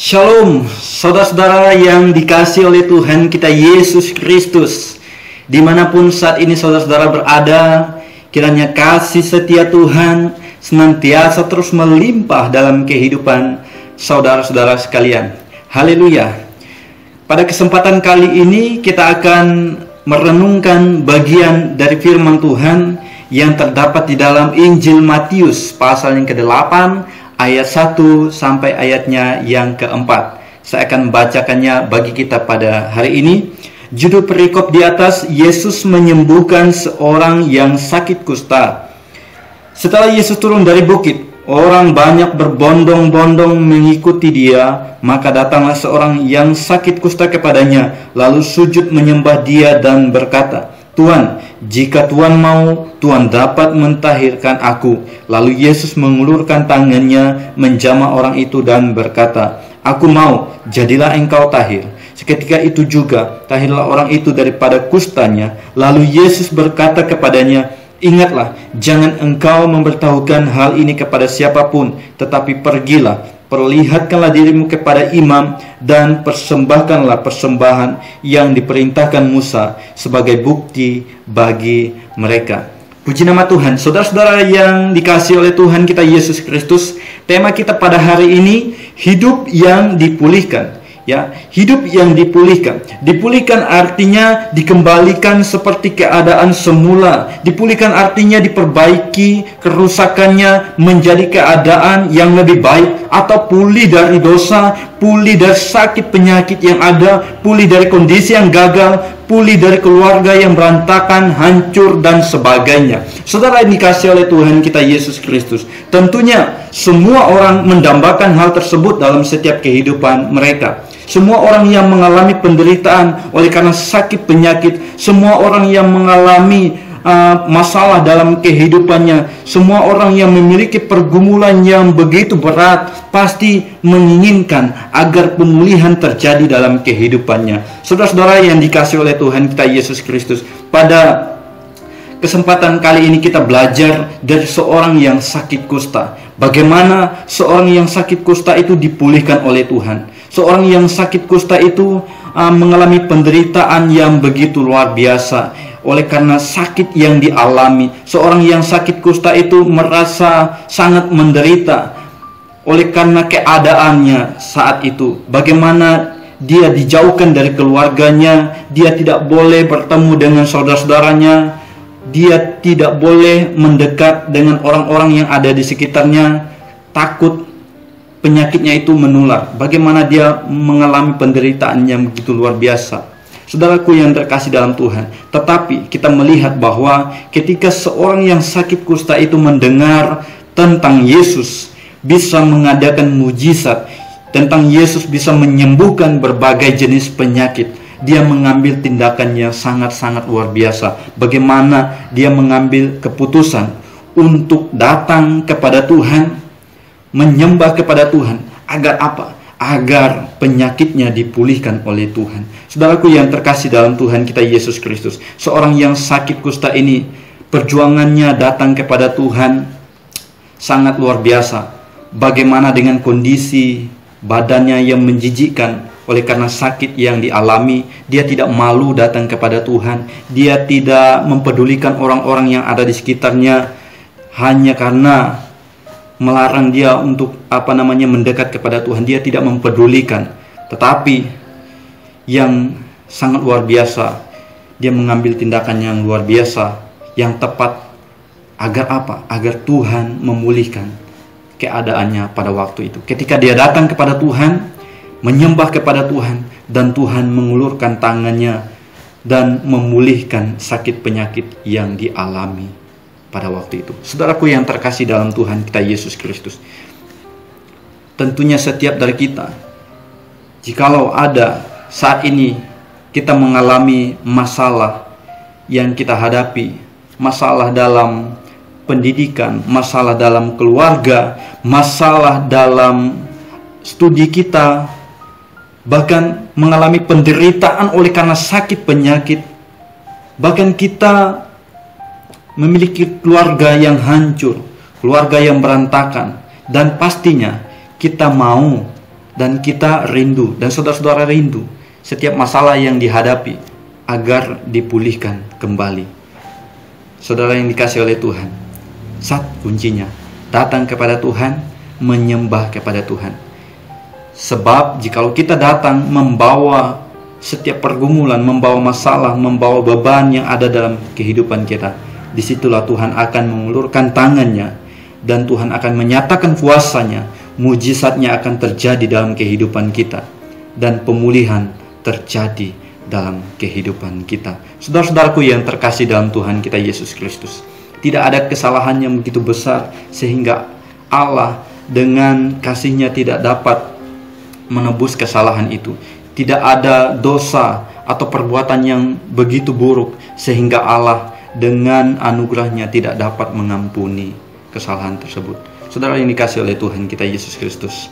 Shalom, saudara-saudara yang dikasihi oleh Tuhan kita Yesus Kristus. Dimanapun saat ini saudara-saudara berada, kiranya kasih setia Tuhan senantiasa terus melimpah dalam kehidupan saudara-saudara sekalian. Haleluya. Pada kesempatan kali ini kita akan merenungkan bagian dari firman Tuhan yang terdapat di dalam Injil Matius pasal yang ke-8 ayat 1 sampai ayatnya yang ke-4. Saya akan membacakannya bagi kita pada hari ini. Judul perikop di atas, Yesus menyembuhkan seorang yang sakit kusta. Setelah Yesus turun dari bukit, orang banyak berbondong-bondong mengikuti dia. Maka datanglah seorang yang sakit kusta kepadanya, lalu sujud menyembah dia dan berkata, "Tuhan, jika Tuhan mau, Tuhan dapat mentahirkan aku." Lalu Yesus mengulurkan tangannya, menjamah orang itu dan berkata, "Aku mau, jadilah engkau tahir." Seketika itu juga tahirlah orang itu daripada kustanya. Lalu Yesus berkata kepadanya, "Ingatlah, jangan engkau memberitahukan hal ini kepada siapapun, tetapi pergilah, perlihatkanlah dirimu kepada imam, dan persembahkanlah persembahan yang diperintahkan Musa sebagai bukti bagi mereka." Puji nama Tuhan. Saudara-saudara yang dikasihi oleh Tuhan kita Yesus Kristus, tema kita pada hari ini, hidup yang dipulihkan. Ya, hidup yang dipulihkan. Dipulihkan artinya dikembalikan seperti keadaan semula. Dipulihkan artinya diperbaiki kerusakannya menjadi keadaan yang lebih baik, atau pulih dari dosa, pulih dari sakit penyakit yang ada, pulih dari kondisi yang gagal, pulih dari keluarga yang berantakan, hancur, dan sebagainya. Saudara yang dikasihi oleh Tuhan kita Yesus Kristus, tentunya semua orang mendambakan hal tersebut dalam setiap kehidupan mereka. Semua orang yang mengalami penderitaan oleh karena sakit penyakit, semua orang yang mengalami masalah dalam kehidupannya, semua orang yang memiliki pergumulan yang begitu berat, pasti menginginkan agar pemulihan terjadi dalam kehidupannya. Saudara-saudara yang dikasihi oleh Tuhan kita Yesus Kristus, pada kesempatan kali ini kita belajar dari seorang yang sakit kusta. Bagaimana seorang yang sakit kusta itu dipulihkan oleh Tuhan. Seorang yang sakit kusta itu mengalami penderitaan yang begitu luar biasa oleh karena sakit yang dialami. Seorang yang sakit kusta itu merasa sangat menderita oleh karena keadaannya saat itu. Bagaimana dia dijauhkan dari keluarganya, dia tidak boleh bertemu dengan saudara-saudaranya, dia tidak boleh mendekat dengan orang-orang yang ada di sekitarnya, takut penyakitnya itu menular. Bagaimana dia mengalami penderitaan yang begitu luar biasa. Saudaraku yang terkasih dalam Tuhan, tetapi kita melihat bahwa ketika seorang yang sakit kusta itu mendengar tentang Yesus bisa mengadakan mujizat, tentang Yesus bisa menyembuhkan berbagai jenis penyakit, dia mengambil tindakan yang sangat-sangat luar biasa. Bagaimana dia mengambil keputusan untuk datang kepada Tuhan, menyembah kepada Tuhan. Agar apa? Agar penyakitnya dipulihkan oleh Tuhan. Saudaraku yang terkasih dalam Tuhan kita Yesus Kristus, seorang yang sakit kusta ini, perjuangannya datang kepada Tuhan sangat luar biasa. Bagaimana dengan kondisi badannya yang menjijikkan oleh karena sakit yang dialami, dia tidak malu datang kepada Tuhan. Dia tidak mempedulikan orang-orang yang ada di sekitarnya hanya karena melarang dia untuk mendekat kepada Tuhan. Dia tidak mempedulikan. Tetapi yang sangat luar biasa, dia mengambil tindakan yang luar biasa, yang tepat. Agar apa? Agar Tuhan memulihkan keadaannya pada waktu itu. Ketika dia datang kepada Tuhan, menyembah kepada Tuhan, dan Tuhan mengulurkan tangannya dan memulihkan sakit penyakit yang dialami pada waktu itu. Saudaraku yang terkasih dalam Tuhan kita Yesus Kristus, tentunya setiap dari kita, jikalau ada saat ini kita mengalami masalah yang kita hadapi, masalah dalam pendidikan, masalah dalam keluarga, masalah dalam studi kita, bahkan mengalami penderitaan oleh karena sakit penyakit, bahkan kita memiliki keluarga yang hancur, keluarga yang berantakan, dan pastinya kita mau Dan kita rindu, dan saudara-saudara rindu setiap masalah yang dihadapi agar dipulihkan kembali. Saudara yang dikasih oleh Tuhan, kuncinya datang kepada Tuhan, menyembah kepada Tuhan. Sebab jikalau kita datang membawa setiap pergumulan, membawa masalah, membawa beban yang ada dalam kehidupan kita, disitulah Tuhan akan mengulurkan tangannya, dan Tuhan akan menyatakan kuasa-Nya. Mujizatnya akan terjadi dalam kehidupan kita, dan pemulihan terjadi dalam kehidupan kita. Saudara-saudaraku yang terkasih dalam Tuhan kita Yesus Kristus, tidak ada kesalahan yang begitu besar sehingga Allah dengan kasih-Nya tidak dapat menebus kesalahan itu. Tidak ada dosa atau perbuatan yang begitu buruk sehingga Allah dengan anugerah-Nya tidak dapat mengampuni kesalahan tersebut. Saudara yang dikasih oleh Tuhan kita Yesus Kristus,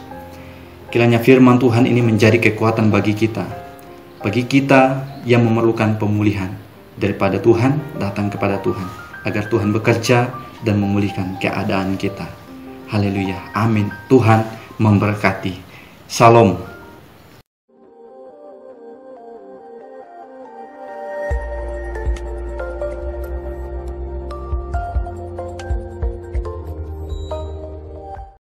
kiranya firman Tuhan ini menjadi kekuatan bagi kita yang memerlukan pemulihan. Daripada Tuhan, datang kepada Tuhan, agar Tuhan bekerja dan memulihkan keadaan kita. Haleluya, amin. Tuhan memberkati. Shalom.